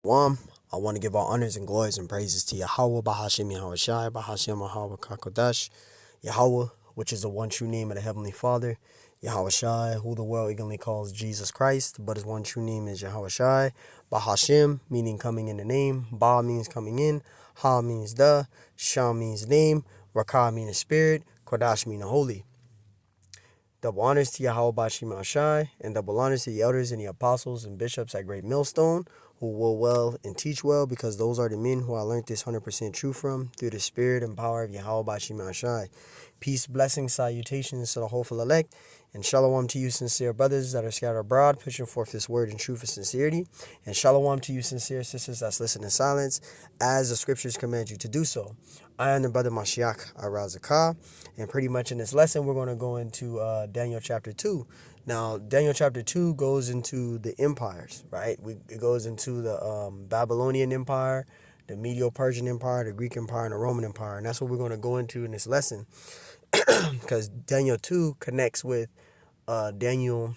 One, I want to give all honors and glories and praises to Yahweh, Bahashim Yahweh Shai, Bahashim Yahweh Kakodash, Yahweh, which is the one true name of the Heavenly Father, Yahweh Shai, who the world eagerly calls Jesus Christ, but his one true name is Yahweh Shai, Bahashim, meaning coming in the name, Ba means coming in, Ha means the, Shah means name, Rakah means spirit, Kodash means holy. Double honors to Yahweh Bashim Shai, and double honors to the elders and the apostles and bishops at Great Millstone, who will well and teach well, because those are the men who I learned this 100% truth from, through the spirit and power of Yahweh Bashim Shai. Peace, blessings, salutations to the hopeful elect, and shalom to you sincere brothers that are scattered abroad, pushing forth this word in truth and sincerity, and shalom to you sincere sisters that's listening in silence, as the scriptures command you to do so. I am the brother Mashiach Arazakah, and pretty much in this lesson, we're going to go into Daniel chapter 2. Now, Daniel chapter 2 goes into the empires, right? It goes into the Babylonian Empire, the Medo-Persian Empire, the Greek Empire, and the Roman Empire. And that's what we're going to go into in this lesson, because Daniel 2 connects with Daniel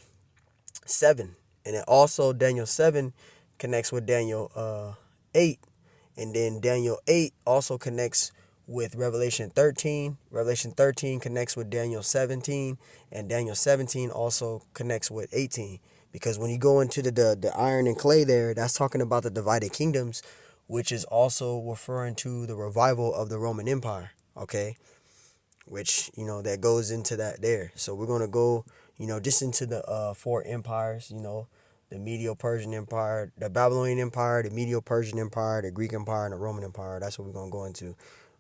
7. And it also, Daniel 7 connects with Daniel 8. And then Daniel 8 also connects with Revelation 13. Revelation 13 connects with Daniel 17. And Daniel 17 also connects with 18. Because when you go into the iron and clay there, that's talking about the divided kingdoms, which is also referring to the revival of the Roman Empire. Okay? Which, that goes into that there. So we're going to go, just into the four empires, the Medo-Persian Empire, the Babylonian Empire, the Medo-Persian Empire, the Greek Empire, and the Roman Empire. That's what we're going to go into.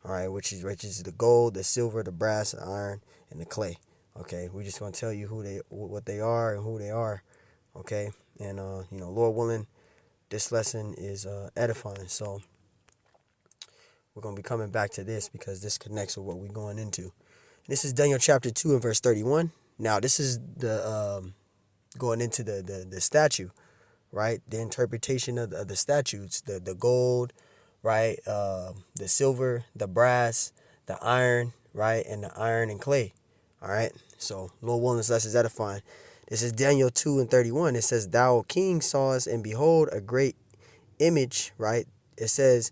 All right, which is the gold, the silver, the brass, the iron, and the clay. Okay, we're just going to tell you what they are and who they are. Okay, and Lord willing, this lesson is edifying. So we're going to be coming back to this because this connects with what we're going into. This is Daniel chapter 2 and verse 31. Now, this is the going into the statue, right? The interpretation of the statutes, the gold, right? The silver, the brass, the iron, right? And the iron and clay. All right. So, Lord willing, this lesson is edifying. This is Daniel 2 and 31. It says, "Thou, O king, sawest, and behold, a great image," right? It says,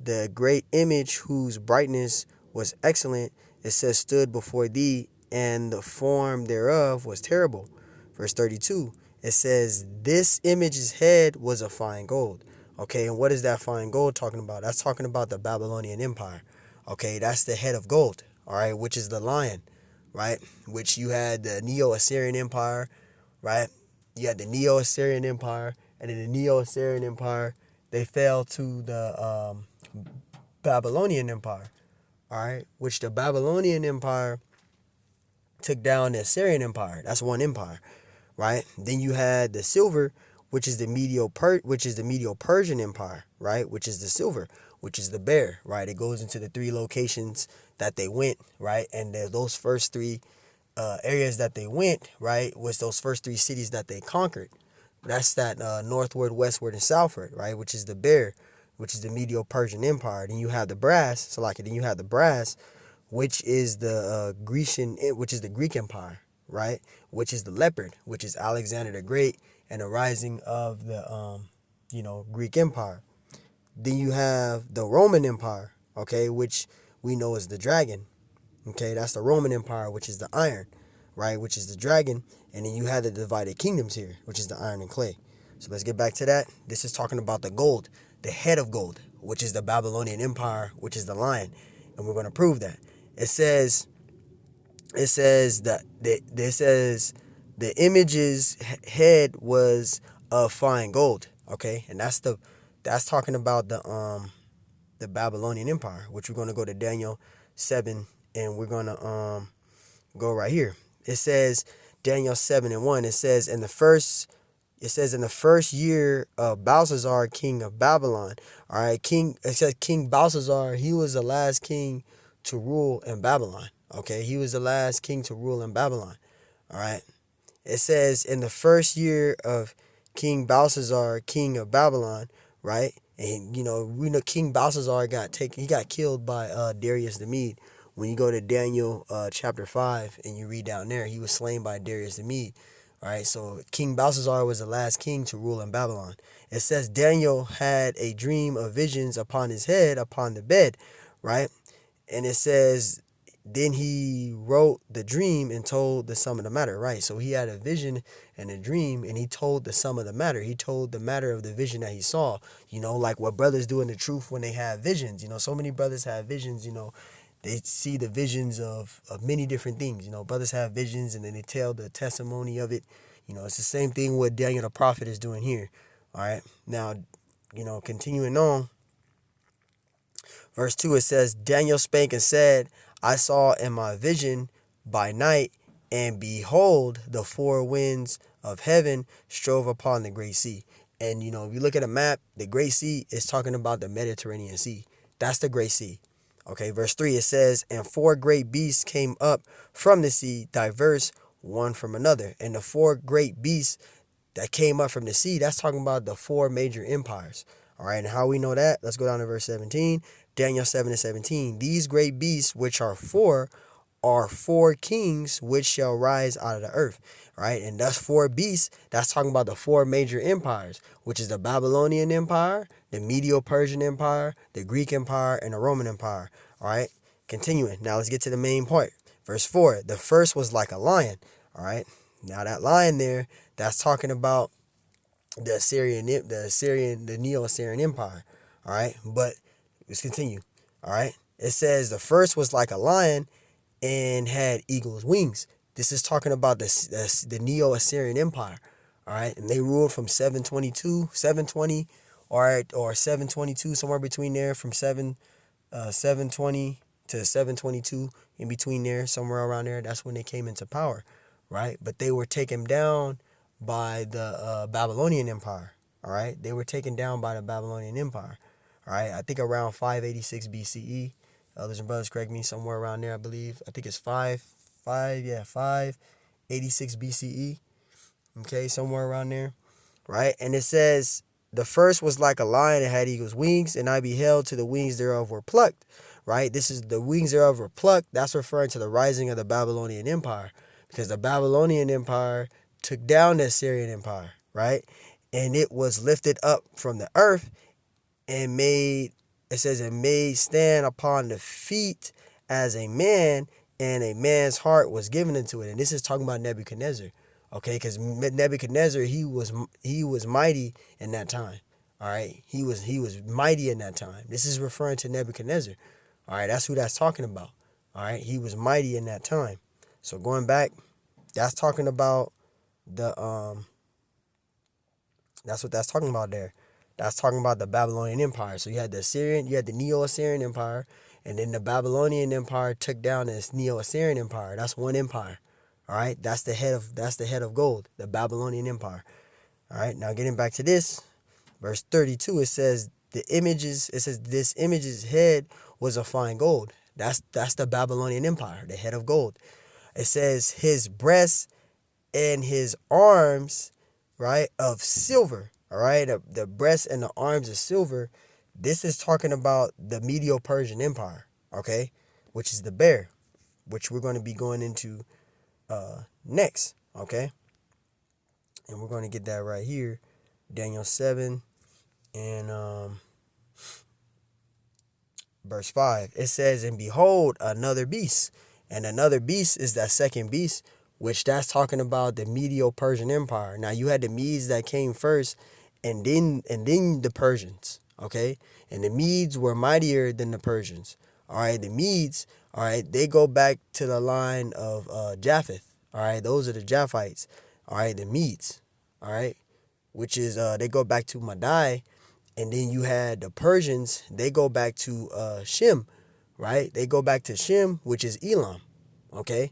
"The great image whose brightness was excellent," it says, "stood before thee, and the form thereof was terrible." Verse 32, it says, "This image's head was of fine gold." Okay, and what is that fine gold talking about? That's talking about the Babylonian Empire. Okay, that's the head of gold, all right, which is the lion, right? Which you had the Neo-Assyrian Empire, right? You had the Neo-Assyrian Empire, and in the Neo-Assyrian Empire, they fell to the Babylonian Empire, all right? Which the Babylonian Empire took down the Assyrian Empire. That's one empire, right? Then you had the silver, which is the Medo-Persian Empire, right? Which is the silver, which is the bear, right? It goes into the three locations that they went, right? And those first three areas that they went, right, was those first three cities that they conquered. That's that northward, westward, and southward, right? Which is the bear, which is the Medo-Persian Empire. Then you have the brass, then you have the brass, which is the which is the Greek Empire, right? Which is the leopard, which is Alexander the Great and the rising of the Greek Empire. Then you have the Roman Empire, okay, which we know is the dragon. Okay, that's the Roman Empire, which is the iron, right, which is the dragon. And then you have the divided kingdoms here, which is the iron and clay. So let's get back to that. This is talking about the gold, the head of gold, which is the Babylonian Empire, which is the lion. And we're going to prove that. It says that the image's head was of fine gold. Okay, and that's talking about the Babylonian Empire, which we're going to go to Daniel 7, and we're going to go right here. It says Daniel 7 and 1. It says in the first year of Belshazzar, king of Babylon. All right, it says King Belshazzar, he was the last king to rule in Babylon. Okay, he was the last king to rule in Babylon. All right, it says in the first year of King Belshazzar, king of Babylon, right? And we know King Belshazzar got killed by Darius the Mede. When you go to Daniel chapter 5 and you read down there, he was slain by Darius the Mede. All right, so King Belshazzar was the last king to rule in Babylon. It says Daniel had a dream of visions upon his head, upon the bed, right? And it says, then he wrote the dream and told the sum of the matter, right? So he had a vision and a dream, and he told the sum of the matter. He told the matter of the vision that he saw, like what brothers do in the truth when they have visions. So many brothers have visions, they see the visions of many different things. Brothers have visions and then they tell the testimony of it. It's the same thing what Daniel the prophet is doing here. All right. Now, continuing on, verse 2, it says, Daniel spake and said, I saw in my vision by night, and behold, the four winds of heaven strove upon the great sea. And, if you look at a map, the great sea is talking about the Mediterranean Sea. That's the great sea. Okay, verse 3, it says, and four great beasts came up from the sea, diverse one from another. And the four great beasts that came up from the sea, that's talking about the four major empires. All right, and how we know that? Let's go down to verse 17. Daniel 7:17. These great beasts, which are four kings which shall rise out of the earth. All right, and that's four beasts. That's talking about the four major empires, which is the Babylonian Empire, the Medo-Persian Empire, the Greek Empire, and the Roman Empire. All right, continuing. Now let's get to the main point. Verse 4. The first was like a lion. All right, now that lion there, that's talking about the Neo-Assyrian Empire. All right, but let's continue. All right, it says the first was like a lion and had eagle's wings. This is talking about the Neo-Assyrian Empire. All right, and they ruled from 720, all right, or 722, somewhere between there, from 720 to 722, in between there, somewhere around there. That's when they came into power, right? But they were taken down by the Babylonian Empire. All right, they were taken down by the Babylonian Empire. All right, I think around 586 BCE. Others and brothers, correct me, somewhere around there, I believe. I think it's 586 BCE. Okay, somewhere around there, right? And it says, the first was like a lion and had eagle's wings, and I beheld till the wings thereof were plucked, right? This is the wings thereof were plucked. That's referring to the rising of the Babylonian Empire, because the Babylonian Empire took down the Assyrian Empire, right? And it was lifted up from the earth and made stand upon the feet as a man, and a man's heart was given into it. And this is talking about Nebuchadnezzar, okay? Because Nebuchadnezzar, he was mighty in that time. All right, he was mighty in that time. This is referring to Nebuchadnezzar. All right, that's who that's talking about. All right, he was mighty in that time. So going back, that's talking about that's what that's talking about there. That's talking about the Babylonian Empire. So you had the Neo-Assyrian Empire, and then the Babylonian Empire took down this Neo-Assyrian Empire. That's one empire. All right, that's the head of gold, the Babylonian Empire. All right, now getting back to this, verse 32, it says this image's head was of fine gold. That's the Babylonian Empire, the head of gold. It says his breast and his arms, right, of silver. All right, the breast and the arms of silver. This is talking about the Medo-Persian Empire, okay, which is the bear, which we're going to be going into next, okay, and we're going to get that right here, Daniel 7 and verse 5. It says, and behold, another beast, and another beast is that second beast, which that's talking about the Medo-Persian Empire. Now you had the Medes that came first, and then the Persians, okay? And the Medes were mightier than the Persians. All right, the Medes, all right, they go back to the line of Japheth. All right, those are the Japhites. All right, the Medes, all right, which is they go back to Madai, and then you had the Persians. They go back to Shem, right? They go back to Shem, which is Elam, okay?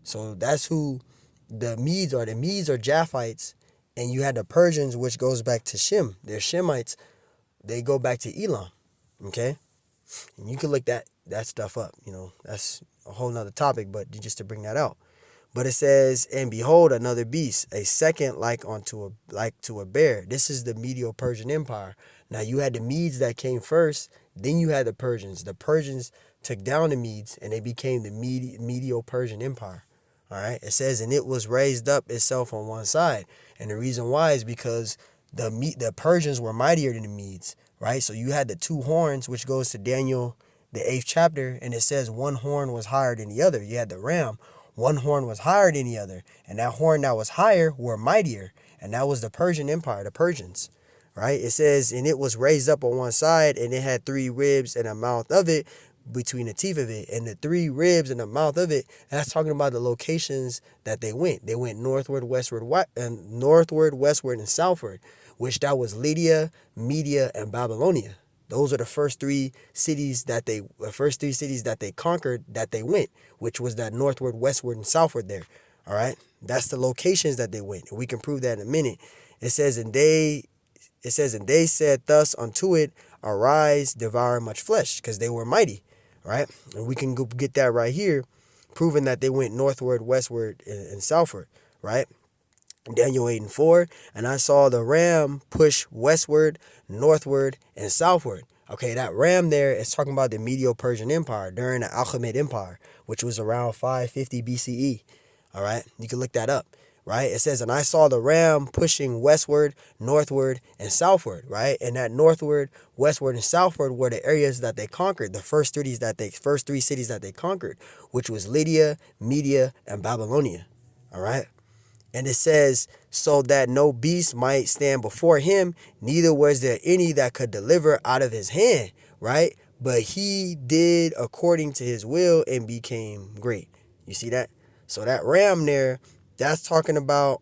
So that's who the Medes are. The Medes are Japhites, and you had the Persians, which goes back to Shem. They're Shemites. They go back to Elam, okay? And you can look that stuff up. That's a whole nother topic, but just to bring that out. But it says, and behold, another beast, a second like to a bear. This is the Medo-Persian Empire. Now you had the Medes that came first, then you had the Persians. The Persians took down the Medes, and they became the Medo-Persian Empire. All right. It says, and it was raised up itself on one side. And the reason why is because the Persians were mightier than the Medes, right? So you had the two horns, which goes to Daniel, the 8th chapter, and it says one horn was higher than the other. You had the ram, one horn was higher than the other, and that horn that was higher were mightier, and that was the Persian Empire, the Persians, right? It says, and it was raised up on one side, and it had 3 ribs and a mouth of it, between the teeth of it, and the 3 ribs in the mouth of it. That's talking about the locations that they went. They went northward, westward, westward, and southward, which that was Lydia, Media, and Babylonia. Those are the first 3 cities that they conquered, that they went, which was that northward, westward, and southward there. All right, that's the locations that they went, and we can prove that in a minute. It says, and they said thus unto it, arise, devour much flesh, because they were mighty, right? And we can go get that right here, proving that they went northward, westward, and southward, right? Daniel 8:4, and I saw the ram push westward, northward, and southward. Okay, that ram there is talking about the Medo-Persian Empire during the Achaemenid Empire, which was around 550 BCE. All right, you can look that up, right? It says, and I saw the ram pushing westward, northward, and southward, right? And that northward, westward, and southward were the areas that they conquered, the first 3 cities that they conquered, which was Lydia, Media, and Babylonia. All right. And it says, so that no beast might stand before him, neither was there any that could deliver out of his hand, right? But he did according to his will and became great. You see that? So that ram there, that's talking about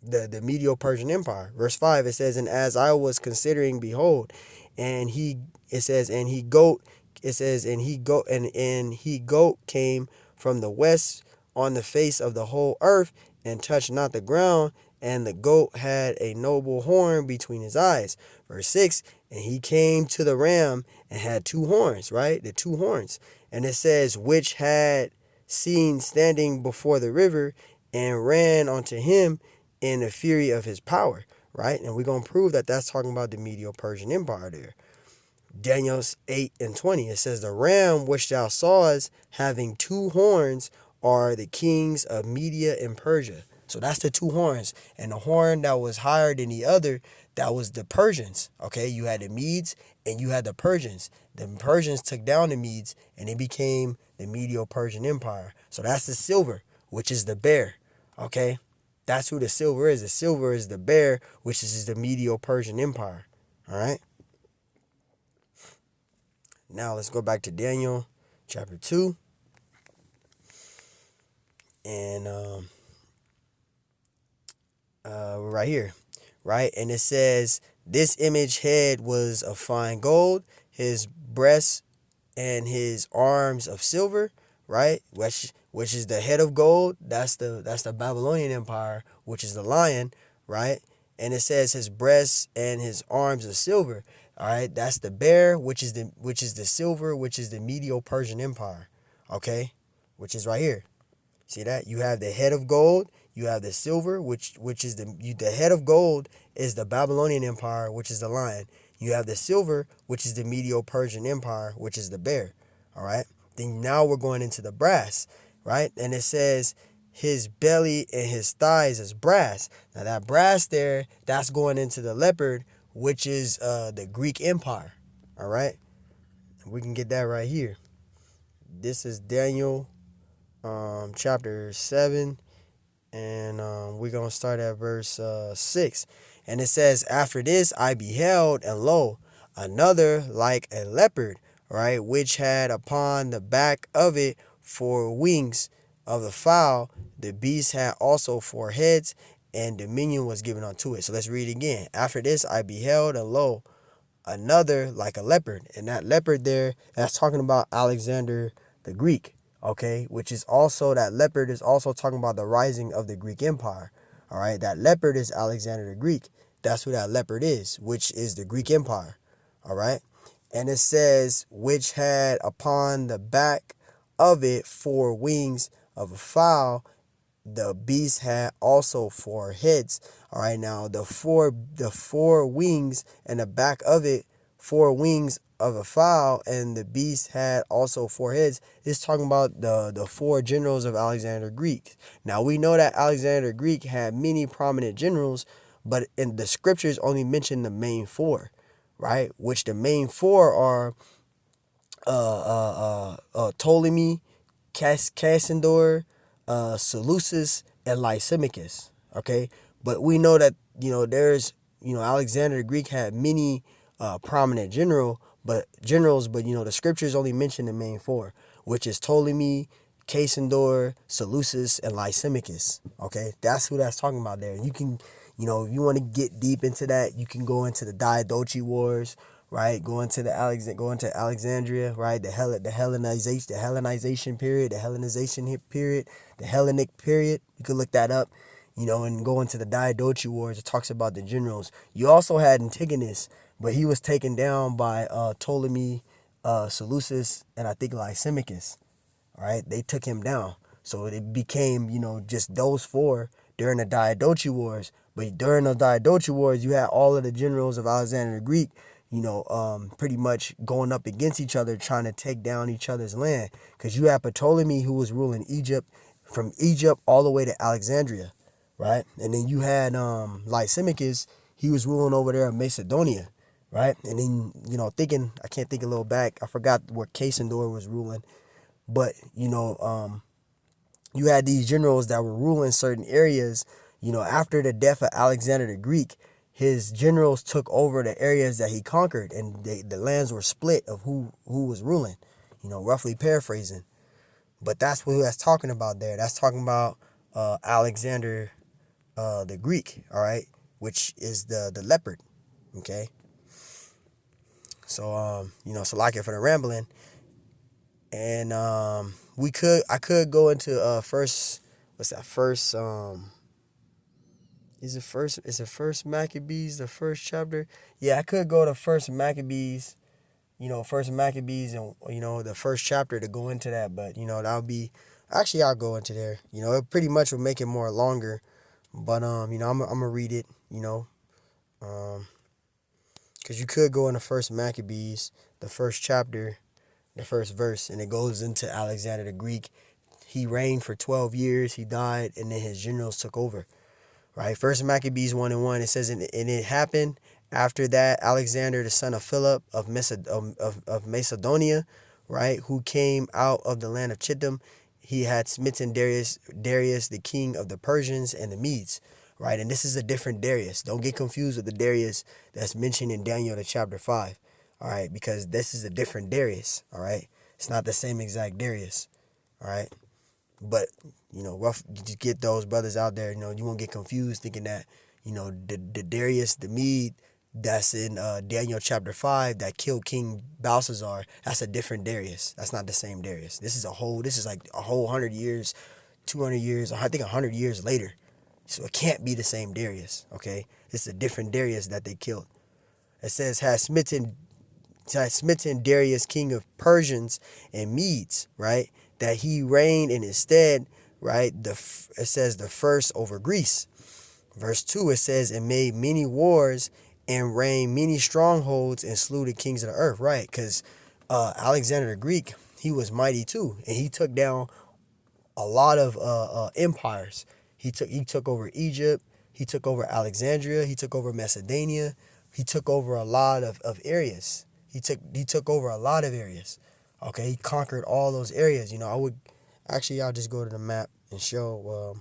the Medo-Persian Empire. Verse 5, it says, and as I was considering, behold, and he goat came from the west on the face of the whole earth, and touched not the ground, and the goat had a noble horn between his eyes. Verse 6, and he came to the ram and had 2 horns, right? The 2 horns. And it says, which had seen standing before the river, and ran unto him in the fury of his power, right? And we're going to prove that that's talking about the Medo-Persian Empire there. Daniel 8:20, it says, the ram which thou sawest having 2 horns are the kings of Media and Persia. So that's the 2 horns. And the horn that was higher than the other, that was the Persians. Okay, you had the Medes and you had the Persians. The Persians took down the Medes and it became the Medo-Persian Empire. So that's the silver, which is the bear. Okay, that's who the silver is. The silver is the bear, which is the Medo-Persian Empire. All right. Now let's go back to Daniel chapter 2. And we're right here, right? And it says, this image head was of fine gold, his breasts and his arms of silver, right? Which is the head of gold. That's the Babylonian Empire, which is the lion, right? And it says his breasts and his arms of silver. All right, that's the bear, which is the silver, which is the Medo-Persian Empire. Okay, which is right here. See that? You have the head of gold, you have the silver, which is the head of gold is the Babylonian Empire, which is the lion. You have the silver, which is the Medo-Persian Empire, which is the bear. All right. Then now we're going into the brass, right? And it says his belly and his thighs is brass. Now that brass there, that's going into the leopard, which is the Greek Empire. All right. We can get that right here. This is Daniel chapter 7, and we're going to start at verse 6. And it says, after this I beheld, and lo, another like a leopard, right, which had upon the back of it 4 wings of the fowl. The beast had also 4 heads, and dominion was given unto it. So let's read it again. After this I beheld, and lo, another like a leopard. And that leopard there, that's talking about Alexander the Greek. Okay, which is also, that leopard is also talking about the rising of the Greek Empire. All right, that leopard is Alexander the Greek. That's who that leopard is, which is the Greek Empire. All right, and it says, which had upon the back of it 4 wings of a fowl. The beast had also 4 heads. All right, now the four wings and the back of it, 4 wings of a fowl, and the beast had also 4 heads. It's talking about the 4 generals of Alexander Greek. Now we know that Alexander Greek had many prominent generals, but in the scriptures only mention the main 4, right? Which the main 4 are Ptolemy, Cassandor, Seleucus, and Lysimachus. Okay, but we know that there's Alexander the Greek had many prominent generals, but the scriptures only mention the main 4, which is Ptolemy, Cassandor, Seleucus, and Lysimachus. Okay, that's who that's talking about there. You can, if you want to get deep into that, you can go into the Diadochi Wars, right? Go into Alexandria, right? The Hellenization period, the Hellenic period. You can look that up, and go into the Diadochi Wars. It talks about the generals. You also had Antigonus, but he was taken down by Ptolemy, Seleucus, and I think Lysimachus. All right, they took him down. So it became, just those 4 during the Diadochi Wars. But during the Diadochi Wars, you had all of the generals of Alexander the Greek, pretty much going up against each other, trying to take down each other's land. Because you had Ptolemy, who was ruling Egypt, from Egypt all the way to Alexandria, right? And then you had Lysimachus, he was ruling over there in Macedonia, right? And then, I can't think a little back, I forgot where Cassandor was ruling. But, you had these generals that were ruling certain areas. After the death of Alexander the Greek, his generals took over the areas that he conquered, and the lands were split of who was ruling, roughly paraphrasing. But that's what that's talking about there. That's talking about Alexander the Greek, all right, which is the leopard, okay? So, so like it for the rambling. And I could go into first, what's that, is it first Maccabees, the first chapter? Yeah, I could go to first Maccabees, first Maccabees, and the first chapter to go into that, but that would be, actually I'll go into there. It pretty much would make it more longer, but I'm gonna read it, because you could go into first Maccabees, the first chapter, the first verse, and it goes into Alexander the Greek. He reigned for 12 years, he died, and then his generals took over. Right, First Maccabees 1:1, it says, and it happened after that Alexander the son of Philip of Macedonia, right, who came out of the land of Chittim, he had smitten Darius the king of the Persians and the Medes, right, and this is a different Darius. Don't get confused with the Darius that's mentioned in Daniel chapter 5, all right, because this is a different Darius, all right. It's not the same exact Darius, all right. But, rough, you get those brothers out there, you won't get confused thinking that, the Darius, the Mede, that's in Daniel chapter 5 that killed King Belshazzar, that's a different Darius. That's not the same Darius. This is like a whole 100 years, 200 years, I think 100 years later. So it can't be the same Darius, okay? It's a different Darius that they killed. It says, has smitten Darius, king of Persians and Medes, right? That he reigned in his stead, right? It says the first over Greece. Verse 2, it says, and made many wars and reigned many strongholds and slew the kings of the earth, right? Because Alexander the Greek, he was mighty too, and he took down a lot of empires. He took over Egypt, he took over Alexandria, he took over Macedonia, he took over a lot of areas. He took over a lot of areas. Okay, he conquered all those areas. I'll just go to the map and show,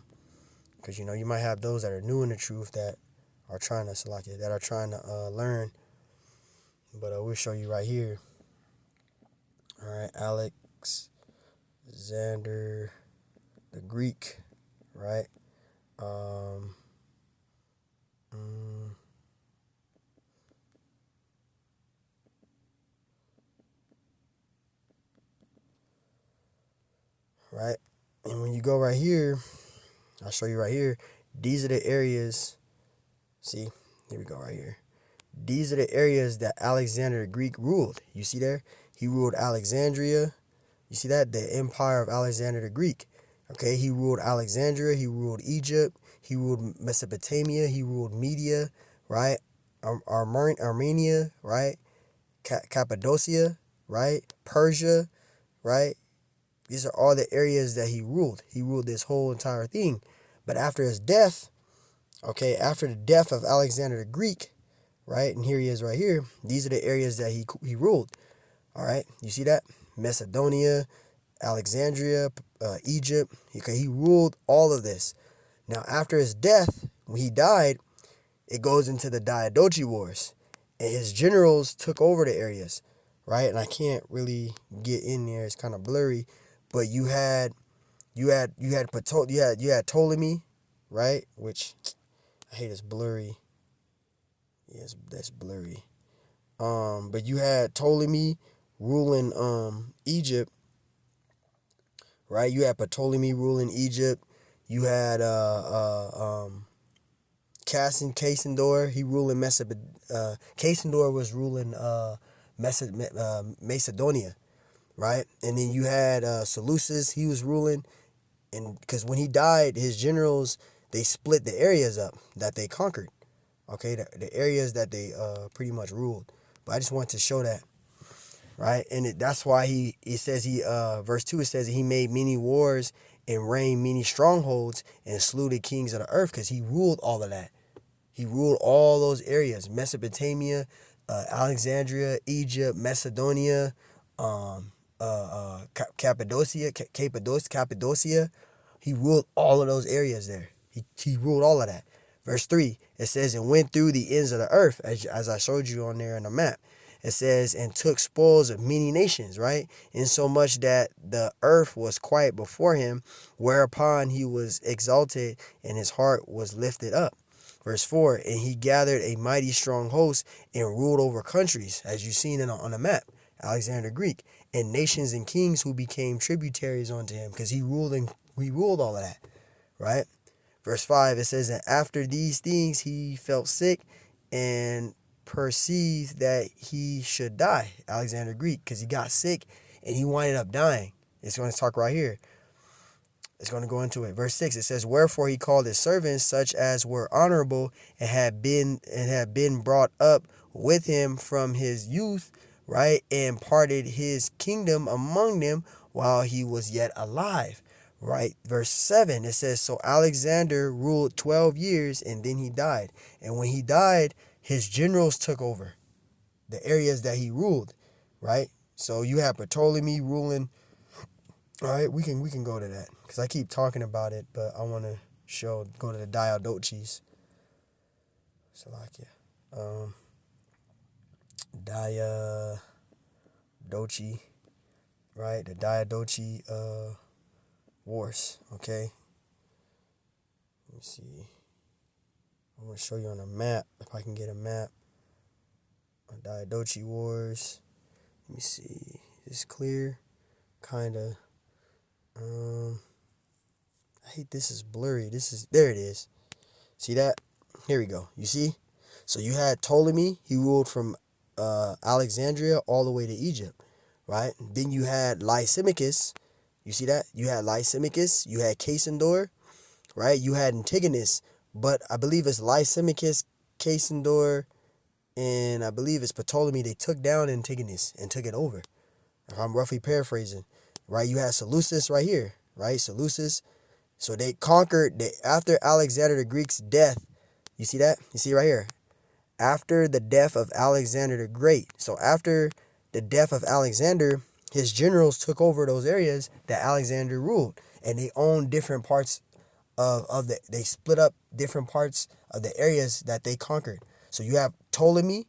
because you might have those that are new in the truth that are trying to select it, that are trying to learn. But we'll show you right here. All right, Alexander the Greek, right? Right, and when you go right here, I'll show you right here. These are the areas. See, here we go right here. These are the areas that Alexander the Greek ruled. You see there? He ruled Alexandria. You see that? The empire of Alexander the Greek. Okay, he ruled Alexandria. He ruled Egypt. He ruled Mesopotamia. He ruled Media, right? Armenia, right? Cappadocia, right? Persia, right? These are all the areas that he ruled. He ruled this whole entire thing. But after his death, okay, after the death of Alexander the Greek, right? And here he is right here. These are the areas that he ruled. All right, you see that? Macedonia, Alexandria, Egypt. Okay, he ruled all of this. Now, after his death, when he died, it goes into the Diadochi Wars, and his generals took over the areas, right? And I can't really get in there; it's kind of blurry. But you had Ptolemy, right? Which I hate, it's blurry. Yes, that's blurry. But you had Ptolemy ruling Egypt, right? You had Ptolemy ruling Egypt. You had Casandor, he ruling Casandor was ruling Macedonia, right? And then you had Seleucus, he was ruling, and because when he died, his generals, they split the areas up that they conquered, okay, the areas that they pretty much ruled. But I just want to show that, right? And that's why it says verse 2, it says he made many wars and reigned many strongholds and slew the kings of the earth, because he ruled all of that. He ruled all those areas: Mesopotamia, Alexandria, Egypt, Macedonia, Cappadocia. He ruled all of those areas there. He ruled all of that. Verse 3, it says, and went through the ends of the earth, as I showed you on there in the map. It says, and took spoils of many nations, right? Insomuch that the earth was quiet before him, whereupon he was exalted and his heart was lifted up. Verse 4, and he gathered a mighty strong host and ruled over countries, as you've seen on the map, Alexander the Greek, and nations and kings who became tributaries unto him, because he ruled all of that, right? Verse 5, it says, and after these things he felt sick and perceived that he should die, Alexander the Greek, because he got sick and he winded up dying. It's going to talk right here. It's going to go into it. Verse 6, it says, wherefore he called his servants, such as were honorable and had been brought up with him from his youth, right, and parted his kingdom among them while he was yet alive, right? Verse 7, it says, so Alexander ruled 12 years and then he died. And when he died, his generals took over the areas that he ruled, right? So you have Ptolemy ruling. All right, we can go to that, because I keep talking about it, but I want to go to the Diadochis. Salakia. Diadochi, right? The Diadochi wars, okay? Let me see. I'm going to show you on a map, if I can get a map. Diadochi wars. Let me see. Is this clear? Kind of. I hate this is blurry. There it is. See that? Here we go. You see? So you had Ptolemy. He ruled from Alexandria all the way to Egypt, right? Then you had Lysimachus. You see that? You had Lysimachus. You had Casandor, right? You had Antigonus. But I believe it's Lysimachus, Casandor, and I believe it's Ptolemy. They took down Antigonus and took it over. If I'm roughly paraphrasing, right? You had Seleucus right here, right? Seleucus. So they conquered after Alexander the Greek's death. You see that? You see right here. After the death of Alexander the Great. So after the death of Alexander, his generals took over those areas that Alexander ruled, and they owned different parts they split up different parts of the areas that they conquered. So you have Ptolemy,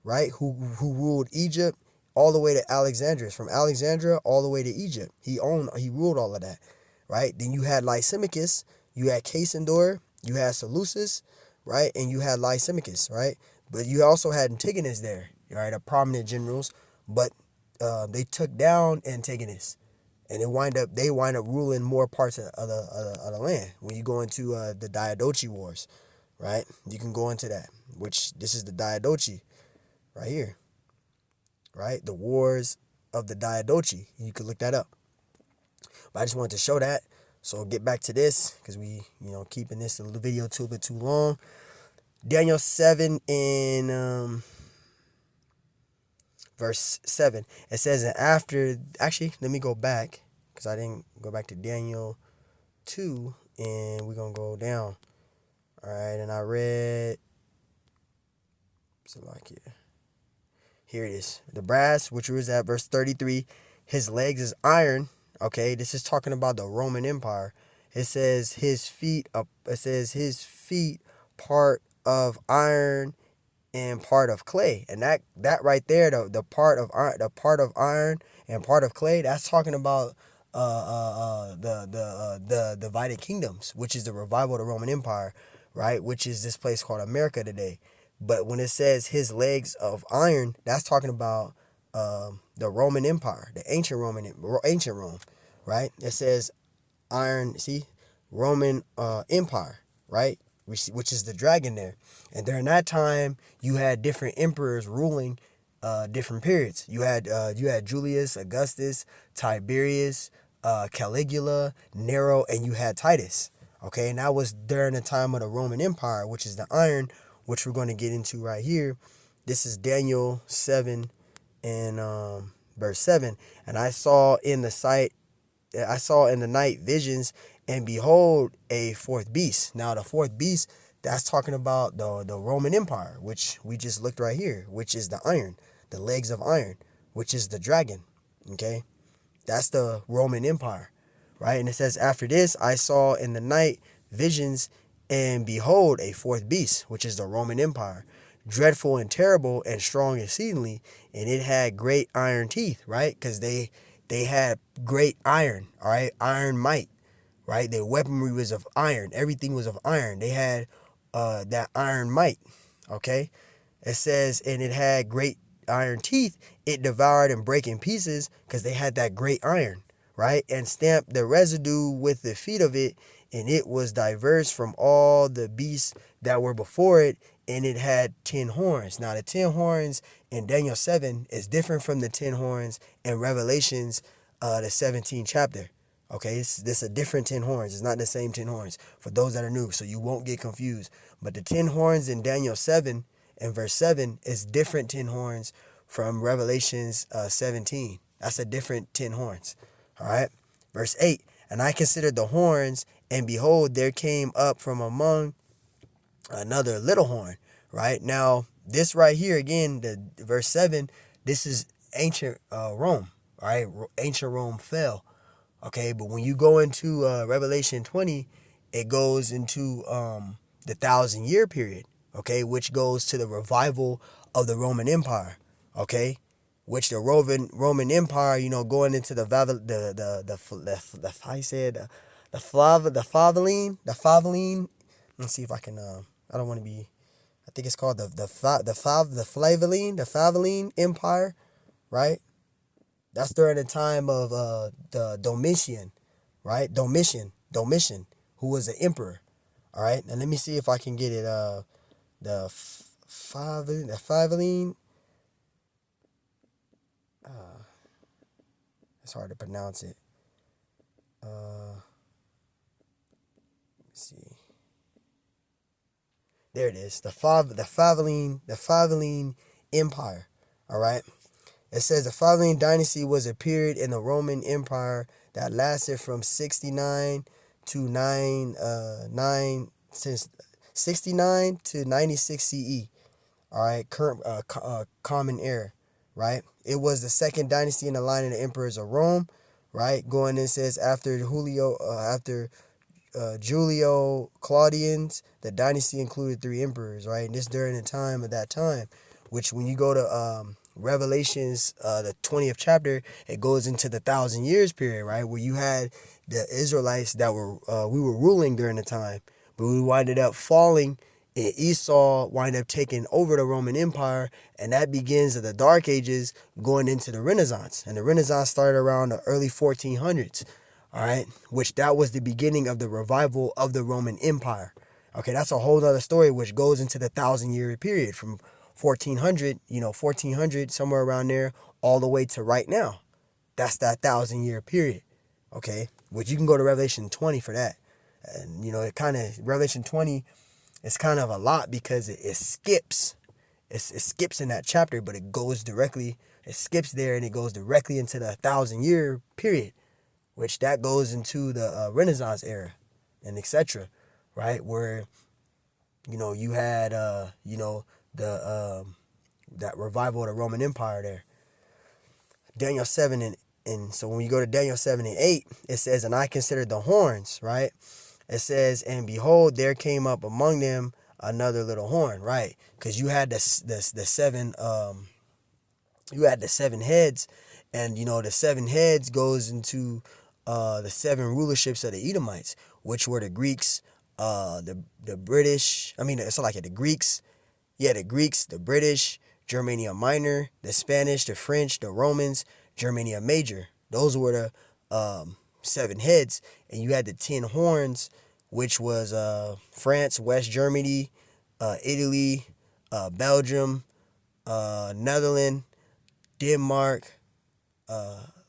right, who ruled Egypt all the way to Alexandria. From Alexandria all the way to Egypt. He ruled all of that, right? Then you had Lysimachus, you had Casandor, you had Seleucus, right? And you had Lysimachus, right? But you also had Antigonus there, right? A prominent generals, but they took down Antigonus, and they wind up ruling more parts of the land. When you go into the Diadochi Wars, right? You can go into that, which this is the Diadochi right here, right? The Wars of the Diadochi. You could look that up. But I just wanted to show that. So get back to this, because we, keeping this video a bit too long. Daniel 7 and verse 7. It says, and after, actually, let me go back, because I didn't go back to Daniel 2, and we're going to go down. All right, and I read, so like here it is. The brass, which was at verse 33, his legs is iron. Okay, this is talking about the Roman Empire. It says his feet, part of iron and part of clay, and that right there, the part of iron and part of clay, that's talking about the divided kingdoms, which is the revival of the Roman Empire, right? Which is this place called America today. But when it says his legs of iron, that's talking about the Roman Empire, the ancient Rome, right? It says iron, see, Roman Empire, right? Which is the dragon there. And during that time, you had different emperors ruling different periods. You had Julius, Augustus, Tiberius, Caligula, Nero, and you had Titus. Okay, and that was during the time of the Roman Empire, which is the iron, which we're going to get into right here. This is Daniel 7 and verse 7. And I saw in the night visions, and behold, a fourth beast. Now, the fourth beast, that's talking about the Roman Empire, which we just looked right here, which is the iron, the legs of iron, which is the dragon. Okay, that's the Roman Empire, right? And it says, after this, I saw in the night visions, and behold, a fourth beast, which is the Roman Empire, dreadful and terrible and strong exceedingly, and it had great iron teeth, right? Because they had great iron, all right, iron might, right? Their weaponry was of iron. Everything was of iron. They had that iron might, okay? It says, and it had great iron teeth. It devoured and brake in pieces, because they had that great iron, right? And stamped the residue with the feet of it, and it was diverse from all the beasts that were before it, and it had 10 horns. Now, the 10 horns in Daniel 7 is different from the 10 horns in Revelations, the 17th chapter. Okay, this a different 10 horns. It's not the same 10 horns for those that are new, so you won't get confused. But the 10 horns in Daniel 7 and verse 7 is different 10 horns from Revelations 17. That's a different 10 horns. All right, verse 8. And I considered the horns, and behold, there came up from among another little horn. Right now, this right here again, the verse 7. This is ancient Rome. All right, ancient Rome fell. Okay, but when you go into Revelation 20, it goes into the 1,000-year period, okay, which goes to the revival of the Roman Empire, okay, which the Roman Empire, going into the Flavian. Let's see if I can. I don't want to be. I think it's called the Flavian Empire, right? That's during the time of the Domitian, right? Domitian, who was an emperor. All right, and let me see if I can get it. The Flavian. It's hard to pronounce it. Let's see. There it is. The Flavian Empire. All right. It says the Flavian dynasty was a period in the Roman Empire that lasted from 69 to 69 to 96 CE. All right, current common era, right? It was the second dynasty in the line of the emperors of Rome, right? Going in, says after Julio Claudians, the dynasty included 3 emperors, right? And this during the time of that time, which when you go to Revelations, the 20th chapter, it goes into the 1,000 years period, right? Where you had the Israelites that we were ruling during the time, but we winded up falling, and Esau wind up taking over the Roman Empire, and that begins of the Dark Ages going into the Renaissance. And the Renaissance started around the early 1400s, all right, which that was the beginning of the revival of the Roman Empire. Okay, that's a whole other story, which goes into the 1,000-year period from 1400, somewhere around there, all the way to right now. That's that 1,000-year period, okay, which you can go to Revelation 20 for that. And, it kind of, Revelation 20, it's kind of a lot because it skips it skips in that chapter, but it skips there and it goes directly into the 1,000-year period, which that goes into the Renaissance era and etc. Right, where you had the that revival of the Roman Empire there. Daniel 7 and so when you go to Daniel 7 and 8, it says, and I considered the horns, right? It says, and behold, there came up among them another little horn, right? Because you had the seven heads, and the seven heads goes into the seven rulerships of the Edomites, which were the Greeks, the British. I mean, it's like the Greeks, the Greeks, the British, Germania Minor, the Spanish, the French, the Romans, Germania Major. Those were the seven heads, and you had the 10 horns, which was France, West Germany, Italy, Belgium, Netherlands, Denmark,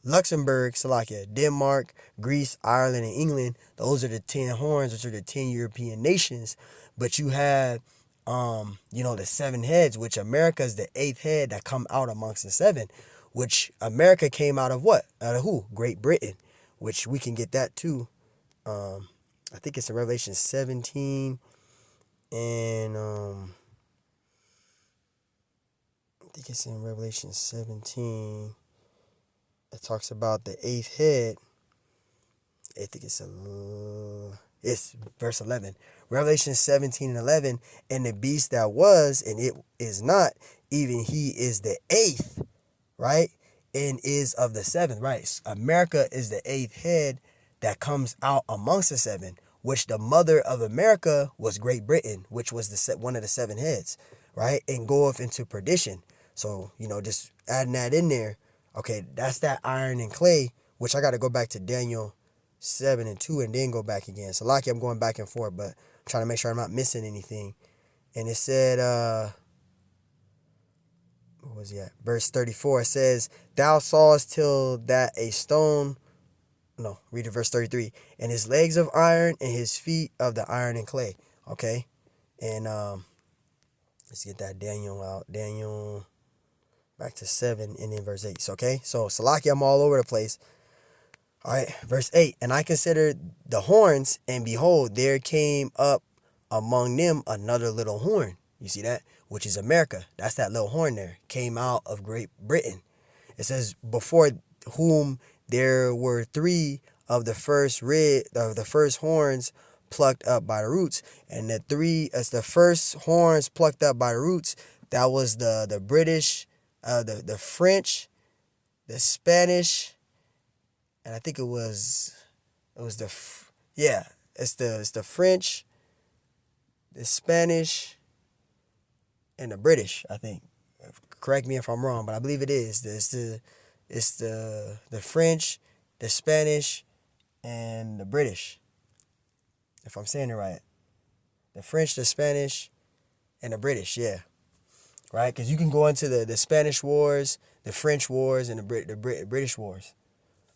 Luxembourg, Slovakia, Denmark, Greece, Ireland, and England. Those are the 10 horns, which are the 10 European nations. But you had, the seven heads, which America is the 8th head that come out amongst the seven, which America came out of what? Out of who? Great Britain, which we can get that too. I think it's in Revelation 17 and I think it's in Revelation 17. It talks about the 8th head. I think it's verse 11. Revelation 17 and 11. And the beast that was, and it is not, even he is the 8th, right? And is of the 7th, right? America is the 8th head that comes out amongst the 7, which the mother of America was Great Britain, which was one of the 7 heads, right? And goeth into perdition. So, just adding that in there. Okay, that's that iron and clay, which I got to go back to Daniel 7 and 2 and then go back again. So, I'm going back and forth, but I'm trying to make sure I'm not missing anything. And it said, what was he at? Verse 34, it says, thou sawest till that a stone, no, read it verse 33, and his legs of iron and his feet of the iron and clay. Okay, and let's get that Daniel out. Daniel, back to 7 and then verse 8. So, okay, so Salaki, I'm all over the place. All right, verse 8, and I considered the horns, and behold, there came up among them another little horn. You see that? Which is America. That's that little horn there. Came out of Great Britain. It says, before whom there were 3 of the first horns plucked up by the roots. And the 3 as the first horns plucked up by the roots, that was the British, the French, the Spanish, and I think it's the French, the Spanish, and the British, I think. Correct me if I'm wrong, but I believe it is. It's the French, the Spanish, and the British. If I'm saying it right. The French, the Spanish, and the British, yeah. Right? Because you can go into the Spanish Wars, the French Wars, and the British Wars.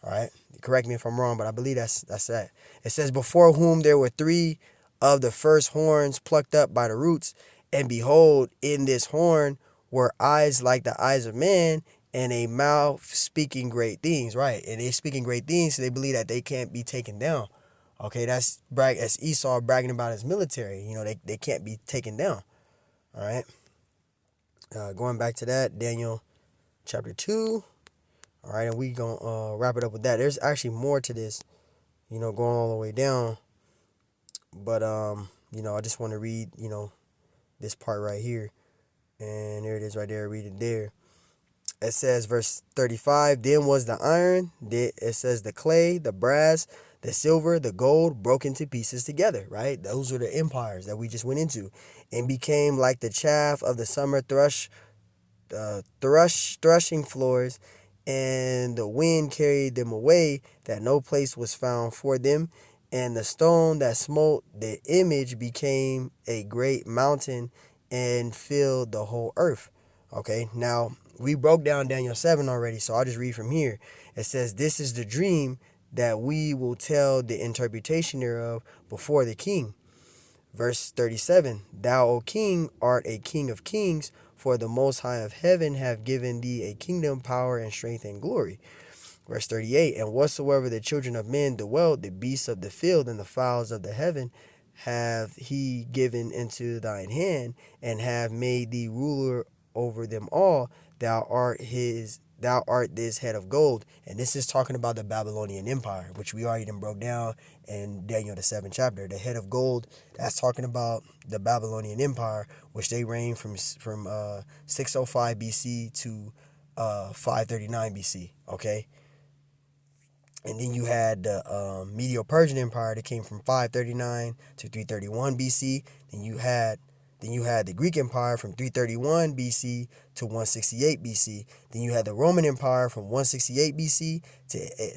All right? Correct me if I'm wrong, but I believe that's that. It says, before whom there were 3 of the first horns plucked up by the roots, and behold, in this horn were eyes like the eyes of man, and a mouth speaking great things, right? And they're speaking great things, so they believe that they can't be taken down. Okay, that's Esau bragging about his military. They can't be taken down. All right. Going back to that, Daniel chapter 2. All right, and we gonna wrap it up with that. There's actually more to this, going all the way down. But I just want to read, this part right here. And there it is right there. Read it there. It says, verse 35, then was the iron, it says the clay, the brass, the silver, the gold broken to pieces together, right? Those are the empires that we just went into, and became like the chaff of the summer threshing floors, and the wind carried them away, that no place was found for them. And the stone that smote the image became a great mountain and filled the whole earth. Okay, now we broke down Daniel 7 already, so I'll just read from here. It says, this is the dream that we will tell the interpretation thereof before the king. Verse 37, thou, O king, art a king of kings, For the Most High of heaven have given thee a kingdom, power, and strength, and glory. Verse 38, and whatsoever the children of men dwell, the beasts of the field and the fowls of the heaven, have he given into thine hand, and have made thee ruler over them all. Thou art this head of gold. And this is talking about the Babylonian Empire, which we already done broke down in Daniel the 7th chapter. The head of gold, that's talking about the Babylonian Empire, which they reigned from 605 BC to 539 BC. Okay. And then you had the Medo-Persian Empire that came from 539 to 331 BC. Then you had the Greek Empire from 331 BC to 168 BC. Then you had the Roman Empire from 168 BC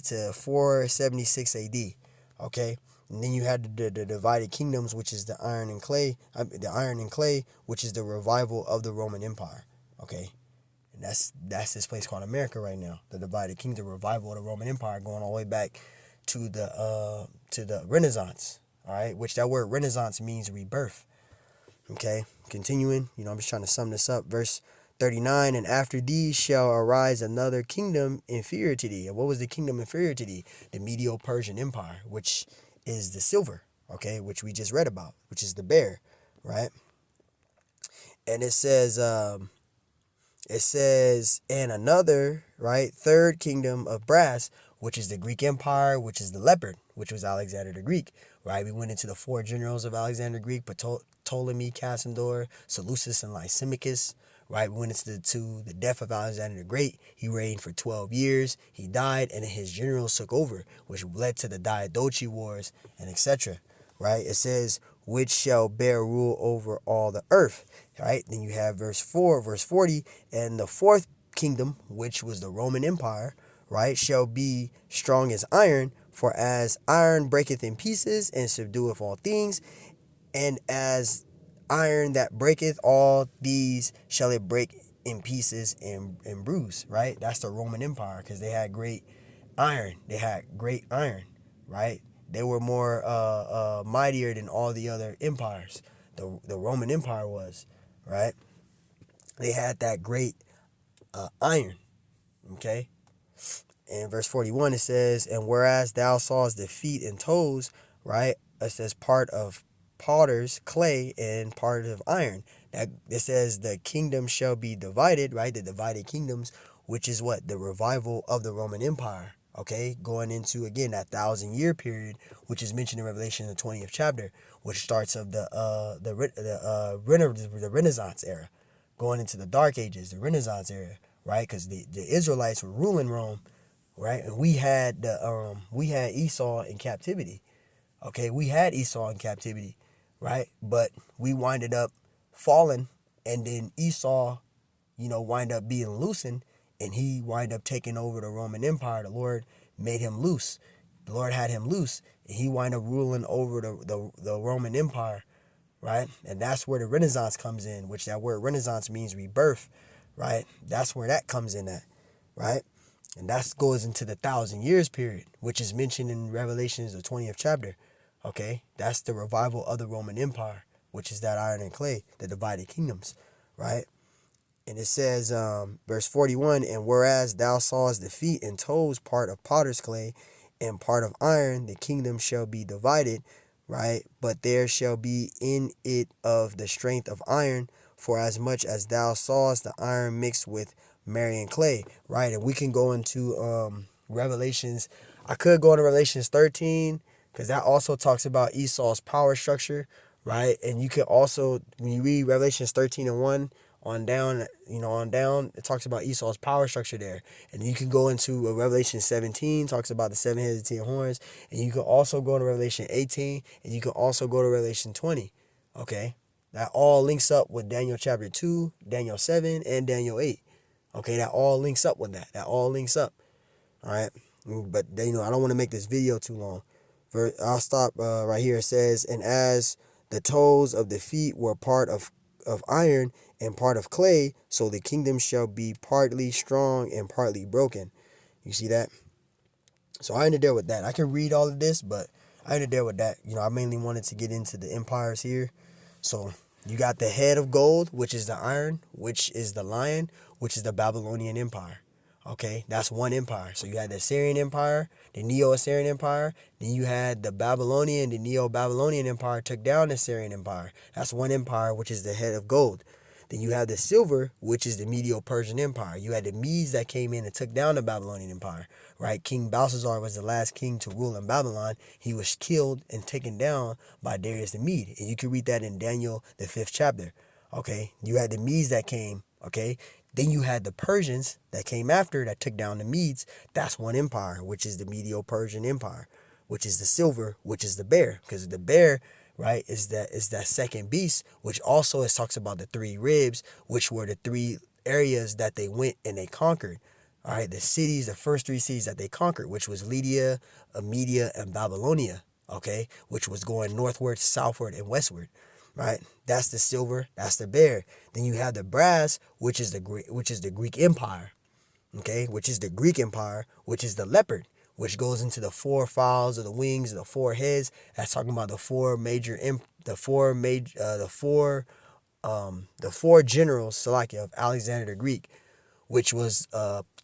to 476 AD. Okay, and then you had the divided kingdoms, which is the iron and clay, which is the revival of the Roman Empire. Okay. And that's this place called America right now. The divided kingdom, revival of the Roman Empire, going all the way back to the Renaissance. All right, which that word Renaissance means rebirth. Okay, continuing. I'm just trying to sum this up. Verse 39, and after thee shall arise another kingdom inferior to thee. And what was the kingdom inferior to thee? The Medo-Persian Empire, which is the silver. Okay, which we just read about, which is the bear, right? And it says. And another, right, third kingdom of brass, which is the Greek Empire, which is the leopard, which was Alexander the Greek, right? We went into the four generals of Alexander the Greek, Ptolemy, Cassander, Seleucus, and Lysimachus, right? We went into the death of Alexander the Great. He reigned for 12 years. He died, and his generals took over, which led to the Diadochi Wars, and etc., right? It says, which shall bear rule over all the earth, right? Then you have verse 40, and the fourth kingdom, which was the Roman Empire, right, shall be strong as iron, for as iron breaketh in pieces and subdueth all things, and as iron that breaketh all these shall it break in pieces and bruise, right? That's the Roman Empire, because they had great iron. Right? They were more mightier than all the other empires. The Roman Empire was, right? They had that great iron, okay? In verse 41 it says, and whereas thou sawest the feet and toes, right? It says part of potter's clay and part of iron. That it says the kingdom shall be divided, right? The divided kingdoms, which is what? The revival of the Roman Empire. Okay, going into again that 1,000-year period, which is mentioned in Revelation in the 20th chapter, which starts of the Renaissance era, going into the Dark Ages, the Renaissance era, right? Because the Israelites were ruling Rome, right? And we had Esau in captivity. Okay, we had Esau in captivity, right? But we winded up falling, and then Esau, wind up being loosened, and he wind up taking over the Roman Empire. The Lord made him loose. The Lord had him loose, and he wind up ruling over the Roman Empire, right? And that's where the Renaissance comes in, which that word Renaissance means rebirth, right? That's where that comes in at, right? And that goes into the 1,000 years period, which is mentioned in Revelations, the 20th chapter. Okay, that's the revival of the Roman Empire, which is that iron and clay, the divided kingdoms, right? And it says, verse 41, and whereas thou sawest the feet and toes part of potter's clay and part of iron, the kingdom shall be divided, right? But there shall be in it of the strength of iron, for as much as thou sawest the iron mixed with marry and clay, right? And we can go into Revelations. I could go into Revelations 13, because that also talks about Esau's power structure, right? And you can also, when you read Revelations 13 and 1, on down, it talks about Esau's power structure there. And you can go into Revelation 17, talks about the 7 heads and 10 horns. And you can also go to Revelation 18, and you can also go to Revelation 20. Okay? That all links up with Daniel chapter 2, Daniel 7, and Daniel 8. Okay? That all links up with that. That all links up. All right? But, I don't want to make this video too long. I'll stop right here. It says, and as the toes of the feet were part of iron and part of clay, so the kingdom shall be partly strong and partly broken. You see that? So I ended there with that. I can read all of this, but I ended there with that. I mainly wanted to get into the empires here. So You got the head of gold, which is the iron, which is the lion, which is the Babylonian Empire. Okay, that's one empire. So you had the Assyrian Empire, the Neo-Assyrian Empire. Then you had the Babylonian, the Neo-Babylonian Empire took down the Assyrian Empire. That's one empire, which is the head of gold. Then you have the silver, which is the Medo-Persian Empire. You had the Medes that came in and took down the Babylonian Empire, right? King Belshazzar was the last king to rule in Babylon. He was killed and taken down by Darius the Mede. And you can read that in Daniel, the 5th chapter. Okay, you had the Medes that came, okay? Then you had the Persians that came after that took down the Medes. That's one empire, which is the Medo-Persian Empire, which is the silver, which is the bear. Because the bear, right, is that second beast, which also it talks about the three ribs, which were the three areas that they went and they conquered. All right, the cities, the first three cities that they conquered, which was Lydia, Media, and Babylonia, okay, which was going northward, southward, and westward. Right, that's the silver, that's the bear. Then you have the brass, which is the Greek Empire, okay, which is the Greek Empire, which is the leopard, which goes into the four files of the wings, the four heads. That's talking about the four generals, Salakia, of Alexander the Greek, which was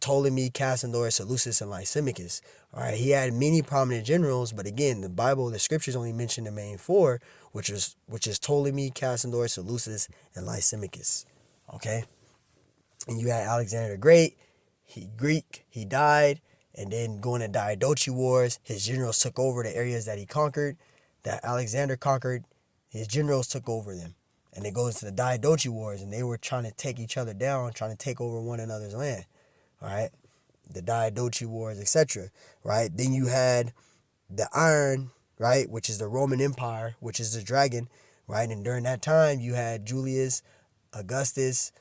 Ptolemy, Casandor, Seleucus, and Lysimachus. All right, he had many prominent generals, but again, the Bible, the scriptures only mention the main four, which is Ptolemy, Casandor, Seleucus, and Lysimachus. Okay, and you had Alexander the Great. He died, and then going to Diadochi Wars, his generals took over the areas that he conquered, that Alexander conquered. His generals took over them. And they go into the Diadochi Wars, and they were trying to take each other down, trying to take over one another's land. All right, the Diadochi Wars, etc. Right. Then you had the iron, right, which is the Roman Empire, which is the dragon, right. And during that time, you had Julius, Augustus,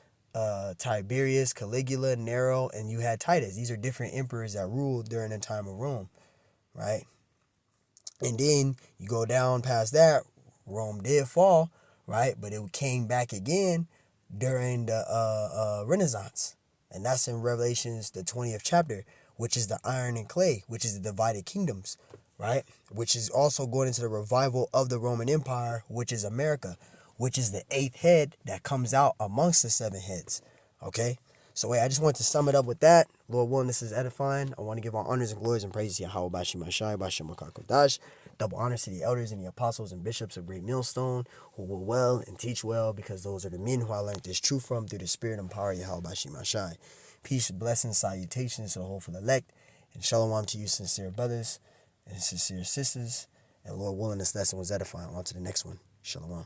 Tiberius, Caligula, Nero, and you had Titus. These are different emperors that ruled during the time of Rome, right. And then you go down past that, Rome did fall, right? But it came back again during the Renaissance. And that's in Revelations, the 20th chapter, which is the iron and clay, which is the divided kingdoms, right? Which is also going into the revival of the Roman Empire, which is America, which is the 8th head that comes out amongst the 7 heads, okay? So wait, I just want to sum it up with that. Lord willing, this is edifying. I want to give all honors and glories and praises to Yahweh Bashim Ashai, Bashim Kodash. Double honors to the elders and the apostles and bishops of Great Millstone, who will well and teach well, because those are the men who I learned this truth from through the spirit and power of Yahweh Bashim Ashai. Peace, blessings, salutations to the hopeful elect, and shalom to you, sincere brothers and sincere sisters. And Lord willing, this lesson was edifying. On to the next one. Shalom.